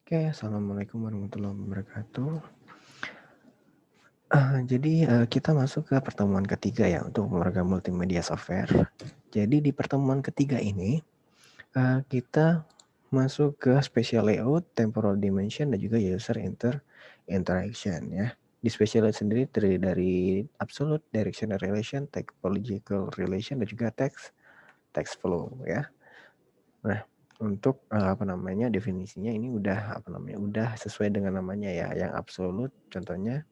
Oke, assalamualaikum warahmatullahi wabarakatuh. Jadi kita masuk ke pertemuan ketiga ya untuk pemrogram multimedia software. Jadi di pertemuan ketiga ini kita masuk ke spatial layout, temporal dimension dan juga user interaction ya. Di spatial layout sendiri terdiri dari absolute directional relation, typological relation dan juga text flow ya. Nah, untuk definisinya ini udah sesuai dengan namanya ya. Yang absolut contohnya.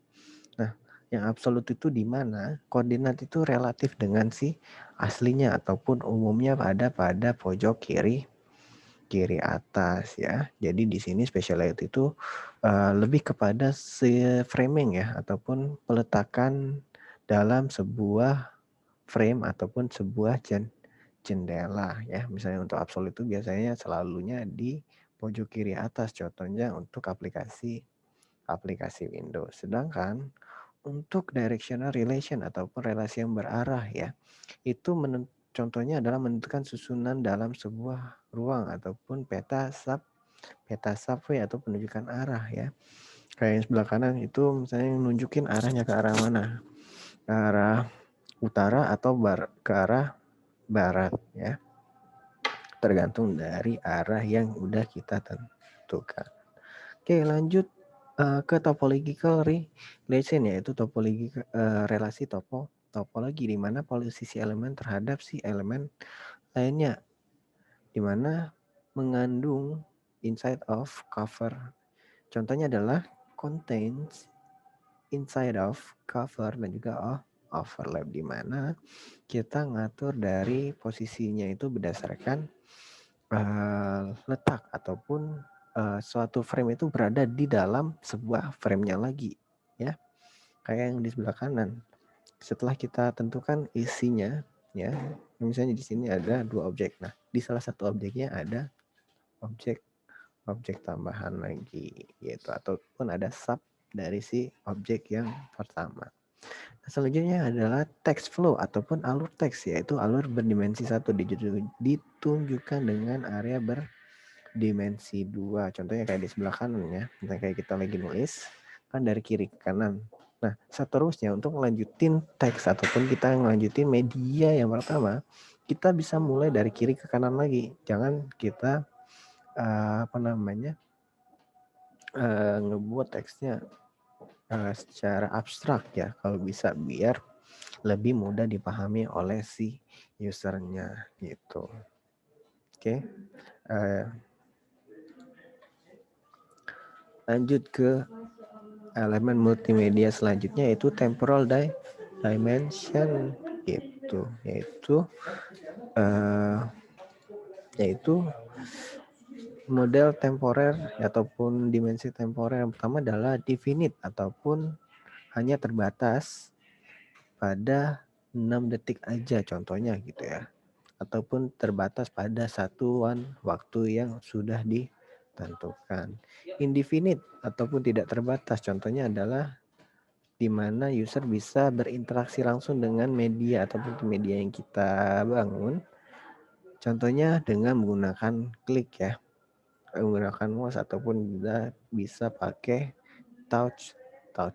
Nah, yang absolut itu di mana koordinat itu relatif dengan si aslinya ataupun umumnya pada pojok kiri atas ya. Jadi di sini spatial layout itu lebih kepada framing ya ataupun peletakan dalam sebuah frame ataupun sebuah jendela ya. Misalnya untuk absolut itu biasanya selalunya di pojok kiri atas, contohnya untuk aplikasi Windows. Sedangkan untuk directional relation ataupun relasi yang berarah ya, itu contohnya adalah menentukan susunan dalam sebuah ruang ataupun peta subway atau penunjukan arah ya. Kayak yang sebelah kanan itu misalnya nunjukin arahnya ke arah mana, ke arah utara atau ke arah barat ya, tergantung dari arah yang udah kita tentukan. Oke, lanjut ke topological relation, yaitu relasi topologi di mana posisi elemen terhadap si elemen lainnya, di mana mengandung inside of cover. Contohnya adalah contains, inside of, cover dan juga overlap, di mana kita ngatur dari posisinya itu berdasarkan letak ataupun suatu frame itu berada di dalam sebuah frame-nya lagi ya. Kayak yang di sebelah kanan. Setelah kita tentukan isinya ya, misalnya di sini ada dua objek. Nah, di salah satu objeknya ada objek tambahan lagi gitu, ataupun ada sub dari si objek yang pertama. Nah, selanjutnya adalah text flow ataupun alur teks, yaitu alur berdimensi 1 ditunjukkan dengan area berdimensi 2. Contohnya kayak di sebelah kanan ya. Misalnya kayak kita lagi nulis kan dari kiri ke kanan. Nah, seterusnya untuk melanjutin teks ataupun kita ngelanjutin media yang pertama, kita bisa mulai dari kiri ke kanan lagi. Jangan kita ngebuat teksnya secara abstrak ya, kalau bisa biar lebih mudah dipahami oleh si usernya gitu. Oke. Lanjut ke elemen multimedia selanjutnya, yaitu temporal dimension gitu, yaitu model temporer ataupun dimensi temporer. Yang pertama adalah definite ataupun hanya terbatas pada 6 detik aja contohnya gitu ya, ataupun terbatas pada satuan waktu yang sudah ditentukan. Indefinite ataupun tidak terbatas contohnya adalah di mana user bisa berinteraksi langsung dengan media ataupun media yang kita bangun. Contohnya dengan menggunakan klik ya, menggunakan mouse ataupun bisa pakai touch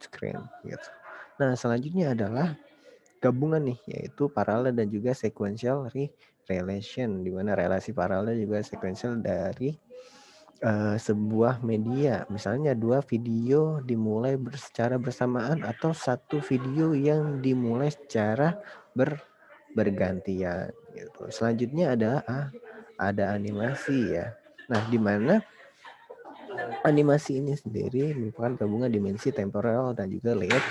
screen gitu. Nah, selanjutnya adalah gabungan nih, yaitu paralel dan juga sequential relation, di mana relasi paralel juga sequential dari sebuah media. Misalnya dua video dimulai secara bersamaan atau satu video yang dimulai secara bergantian gitu. Selanjutnya ada animasi ya. Nah, di mana animasi ini sendiri merupakan gabungan dimensi temporal dan juga layout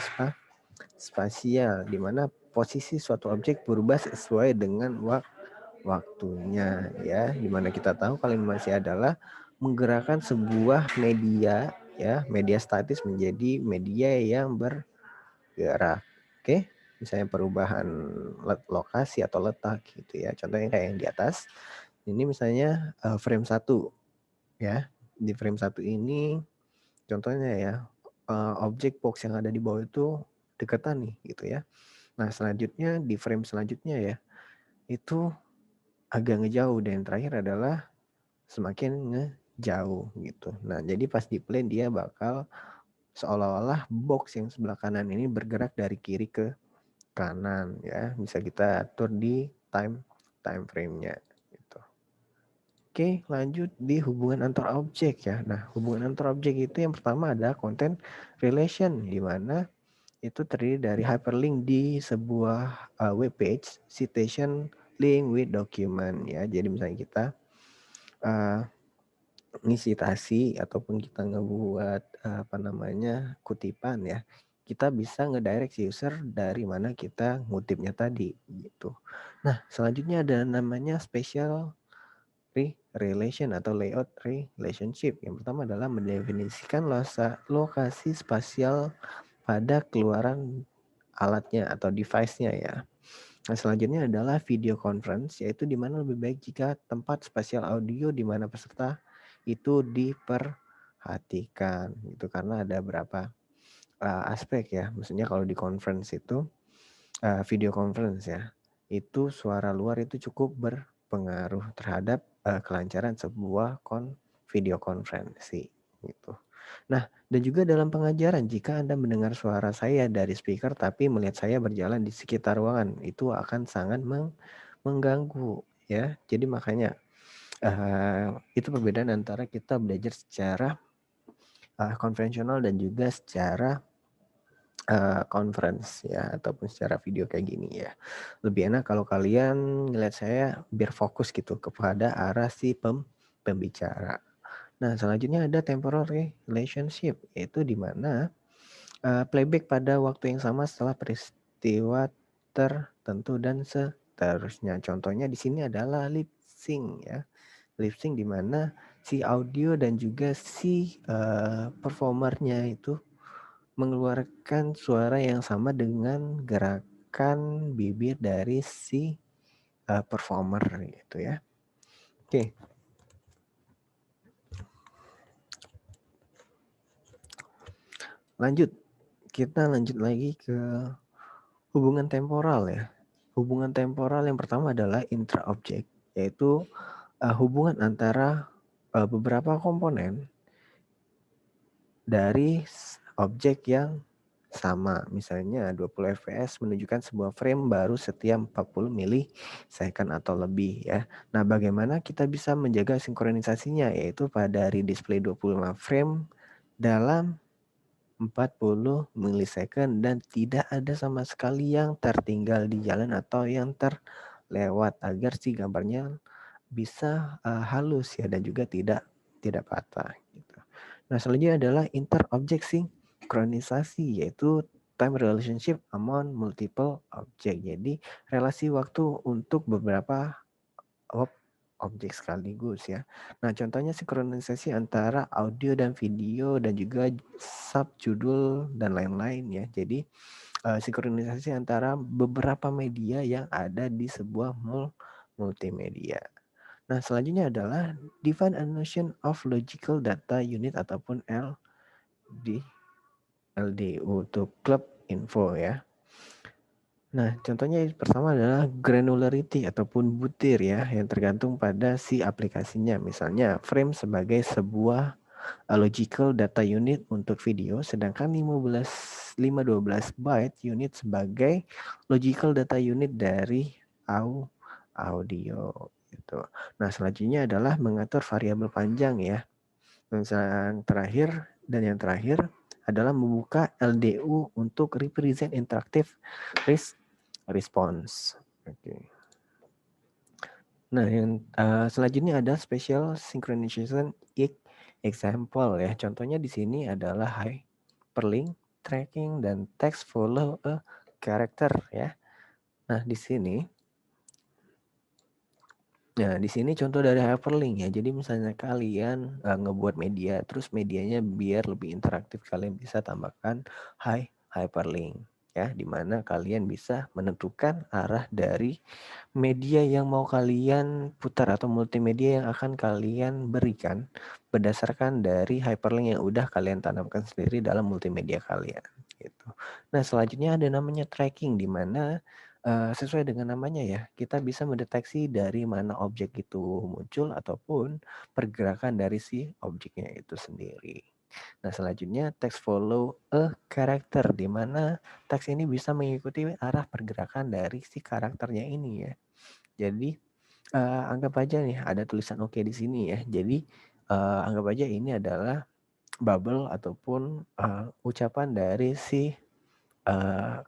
spasial, di mana posisi suatu objek berubah sesuai dengan waktunya ya. Di mana kita tahu kalau animasi adalah menggerakkan sebuah media ya, media statis menjadi media yang bergerak. Oke, misalnya perubahan lokasi atau letak gitu ya. Contohnya kayak yang di atas. Ini misalnya frame 1 ya. Di frame 1 ini contohnya ya, objek box yang ada di bawah itu deketan nih gitu ya. Nah, selanjutnya di frame selanjutnya ya, itu agak ngejauh, dan yang terakhir adalah semakin jauh gitu. Nah, jadi pas di play dia bakal seolah-olah box yang sebelah kanan ini bergerak dari kiri ke kanan ya. Bisa kita atur di time frame-nya gitu. Oke, lanjut di hubungan antar objek ya. Nah, hubungan antar objek itu yang pertama ada content relation, di mana itu terdiri dari hyperlink di sebuah web page, citation link with document ya. Jadi misalnya kita uh, ngisi ataupun kita ngebuat kutipan ya, kita bisa ngedirect user dari mana kita ngutipnya tadi gitu. Nah, selanjutnya ada namanya special relation atau layout relationship. Yang pertama adalah mendefinisikan lokasi spasial pada keluaran alatnya atau device-nya ya. Nah, selanjutnya adalah video conference, yaitu di mana lebih baik jika tempat spasial audio di mana peserta itu diperhatikan gitu, karena ada beberapa aspek ya. Maksudnya kalau di conference itu video conference ya, itu suara luar itu cukup berpengaruh terhadap kelancaran sebuah video konferensi gitu. Nah, dan juga dalam pengajaran, jika Anda mendengar suara saya dari speaker tapi melihat saya berjalan di sekitar ruangan, itu akan sangat mengganggu ya. Jadi makanya itu perbedaan antara kita belajar secara konvensional dan juga secara conference ya, ataupun secara video kayak gini ya. Lebih enak kalau kalian ngeliat saya biar fokus gitu kepada arah si pembicara. Nah, selanjutnya ada temporal relationship, yaitu di mana playback pada waktu yang sama setelah peristiwa tertentu dan seterusnya. Contohnya di sini adalah lip sync ya. Lip sync di mana si audio dan juga si performernya itu mengeluarkan suara yang sama dengan gerakan bibir dari si performer gitu ya. Oke. Kita lanjut lagi ke hubungan temporal ya. Hubungan temporal yang pertama adalah intra-objek, yaitu hubungan antara beberapa komponen dari objek yang sama. Misalnya 20 fps menunjukkan sebuah frame baru setiap 40 milisecond atau lebih ya. Nah, bagaimana kita bisa menjaga sinkronisasinya, yaitu pada redisplay 25 frame dalam 40 milisecond dan tidak ada sama sekali yang tertinggal di jalan atau yang terlewat, agar si gambarnya bisa halus ya, dan juga tidak patah gitu. Nah, selanjutnya adalah inter-object sinkronisasi, yaitu time relationship among multiple object. Jadi relasi waktu untuk beberapa objek sekaligus ya. Nah, contohnya sinkronisasi antara audio dan video dan juga subjudul dan lain-lain ya. Jadi sinkronisasi antara beberapa media yang ada di sebuah multimedia. Nah, selanjutnya adalah Define a Notion of Logical Data Unit ataupun LDU untuk Club Info ya. Nah, contohnya pertama adalah granularity ataupun butir ya, yang tergantung pada si aplikasinya. Misalnya frame sebagai sebuah logical data unit untuk video, sedangkan 512 byte unit sebagai logical data unit dari audio gitu. Nah, selanjutnya adalah mengatur variabel panjang ya. Yang terakhir adalah membuka LDU untuk represent interactive response. Oke. Nah, yang selanjutnya ada special synchronization example ya. Contohnya di sini adalah hyperlink, tracking, dan text follow a character ya. Nah, di sini contoh dari hyperlink ya. Jadi misalnya kalian ngebuat media, terus medianya biar lebih interaktif, kalian bisa tambahkan hyperlink ya, dimana kalian bisa menentukan arah dari media yang mau kalian putar atau multimedia yang akan kalian berikan berdasarkan dari hyperlink yang udah kalian tanamkan sendiri dalam multimedia kalian gitu. Nah, selanjutnya ada namanya tracking, di mana Sesuai dengan namanya ya, kita bisa mendeteksi dari mana objek itu muncul ataupun pergerakan dari si objeknya itu sendiri. Nah, selanjutnya text follow a character, di mana teks ini bisa mengikuti arah pergerakan dari si karakternya ini ya. Jadi anggap aja nih ada tulisan oke di sini ya. Jadi anggap aja ini adalah bubble ataupun ucapan dari si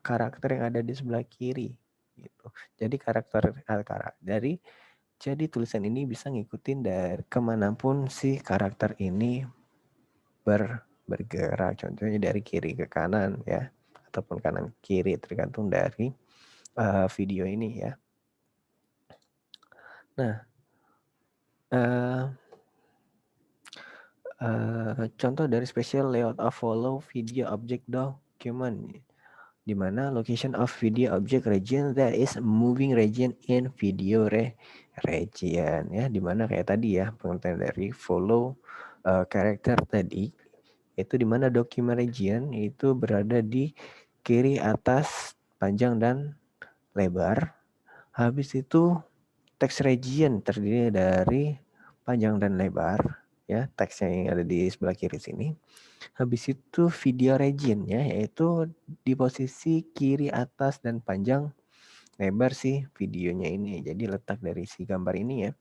karakter yang ada di sebelah kiri gitu. Jadi jadi tulisan ini bisa ngikutin dari kemanapun si karakter ini bergerak. Contohnya dari kiri ke kanan ya, ataupun kanan kiri tergantung dari video ini ya. Nah, contoh dari special layout of follow video object document, di mana location of video object region that is moving region in video region ya, di mana kayak tadi ya pengertian dari follow character tadi itu di mana document region itu berada di kiri atas panjang dan lebar. Habis itu text region terdiri dari panjang dan lebar ya, teksnya yang ada di sebelah kiri sini. Habis itu video region ya, yaitu di posisi kiri atas dan panjang lebar si videonya ini. Jadi letak dari si gambar ini ya.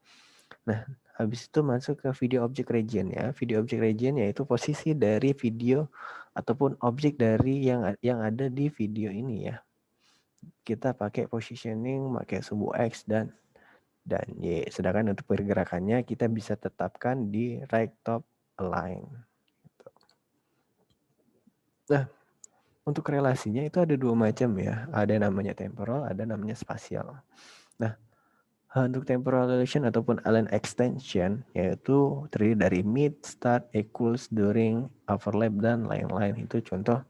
Nah, habis itu masuk ke video object region ya. Video object region yaitu posisi dari video ataupun objek dari yang ada di video ini ya. Kita pakai positioning, pakai sumbu X dan Y. Sedangkan untuk pergerakannya kita bisa tetapkan di right top align. Nah, untuk relasinya itu ada dua macam ya. Ada namanya temporal, ada namanya spasial. Nah, untuk temporal relation ataupun align extension yaitu terdiri dari mid, start, equals, during, overlap, dan lain-lain. Itu contoh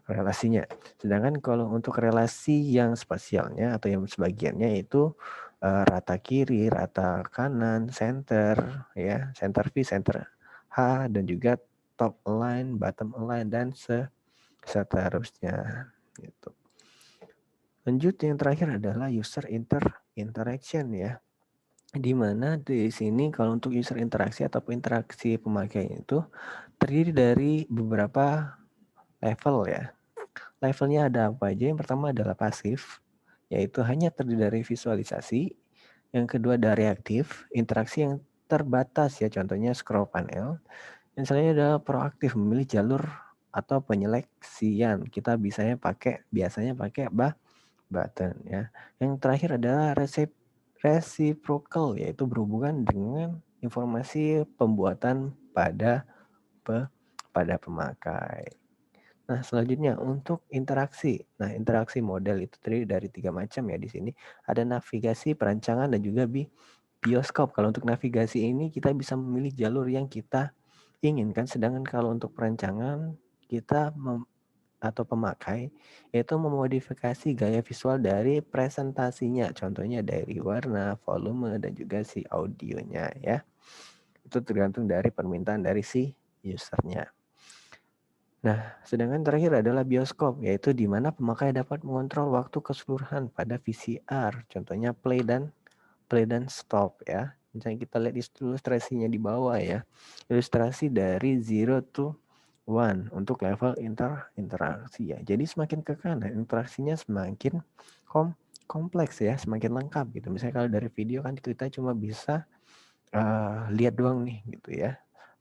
relasinya. Sedangkan kalau untuk relasi yang spasialnya atau yang sebagiannya itu rata kiri, rata kanan, center, ya, center V, center H, dan juga top align, bottom align, dan seterusnya. Gitu. Lanjut yang terakhir adalah user interaction ya. Di mana di sini kalau untuk user interaksi ataupun interaksi pemakai itu terdiri dari beberapa level ya. Levelnya ada apa aja? Yang pertama adalah pasif, yaitu hanya terdiri dari visualisasi. Yang kedua ada reaktif, interaksi yang terbatas ya, contohnya scroll panel. Yang selanjutnya adalah proaktif, memilih jalur atau penyeleksian. Kita biasanya pakai button ya. Yang terakhir adalah reciprocal, yaitu berhubungan dengan informasi pembuatan pada pemakai. Nah, selanjutnya untuk interaksi. Nah, interaksi model itu terdiri dari 3 macam ya di sini. Ada navigasi, perancangan, dan juga bioskop. Kalau untuk navigasi ini kita bisa memilih jalur yang kita inginkan, sedangkan kalau untuk perancangan kita atau pemakai itu memodifikasi gaya visual dari presentasinya. Contohnya dari warna, volume, dan juga si audionya ya. Itu tergantung dari permintaan dari si usernya. Nah, sedangkan terakhir adalah bioskop, yaitu di mana pemakai dapat mengontrol waktu keseluruhan pada VCR. Contohnya play dan stop ya. Misalnya kita lihat ilustrasinya di bawah ya. Ilustrasi dari 0 to 1 untuk level interaksi ya. Jadi semakin ke kanan interaksinya semakin kompleks ya, semakin lengkap gitu. Misalnya kalau dari video kan kita cuma bisa lihat doang nih gitu ya.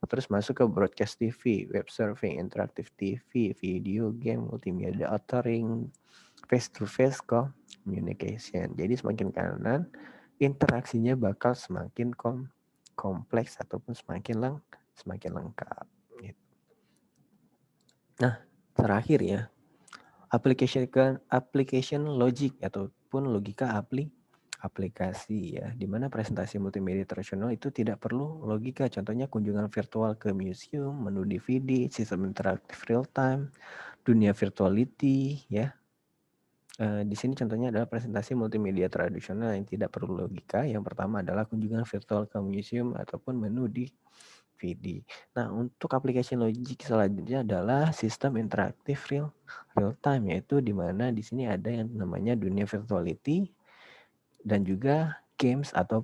Terus masuk ke broadcast TV, web surfing, interaktif TV, video game, multimedia authoring, face-to-face communication. Jadi semakin kanan, interaksinya bakal semakin kompleks ataupun semakin lengkap. Gitu. Nah, terakhir ya, application logic ataupun logika aplikasi ya, di mana presentasi multimedia tradisional itu tidak perlu logika. Contohnya kunjungan virtual ke museum, menu DVD, sistem interaktif real time, dunia virtuality ya. Di sini contohnya adalah presentasi multimedia tradisional yang tidak perlu logika. Yang pertama adalah kunjungan virtual ke museum ataupun menu di VD. Nah, untuk aplikasi logik selanjutnya adalah sistem interaktif real time, yaitu di mana di sini ada yang namanya dunia virtuality dan juga games atau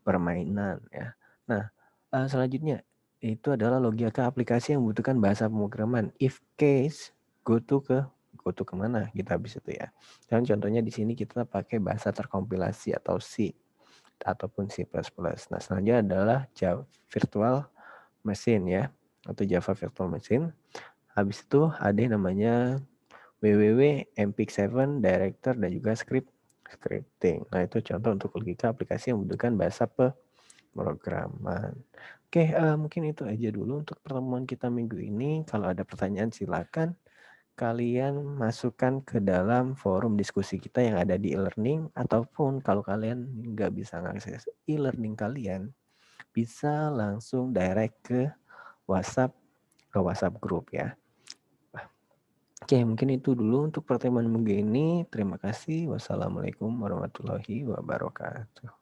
permainan ya. Nah, selanjutnya itu adalah logika aplikasi yang membutuhkan bahasa pemrograman. If case go to kemana kita habis itu ya. Dan contohnya di sini kita pakai bahasa terkompilasi atau C ataupun C++. Nah, selanjutnya adalah Java Virtual Machine ya, atau Java Virtual Machine. Habis itu ada yang namanya www, MPIC7, Director, dan juga scripting. Nah, itu contoh untuk logika aplikasi yang membutuhkan bahasa pemrograman. Oke, mungkin itu aja dulu untuk pertemuan kita minggu ini. Kalau ada pertanyaan silakan kalian masukkan ke dalam forum diskusi kita yang ada di e-learning, ataupun kalau kalian nggak bisa mengakses e-learning kalian, bisa langsung direct ke WhatsApp grup ya. Oke, mungkin itu dulu untuk pertemuan minggu ini. Terima kasih. Wassalamualaikum warahmatullahi wabarakatuh.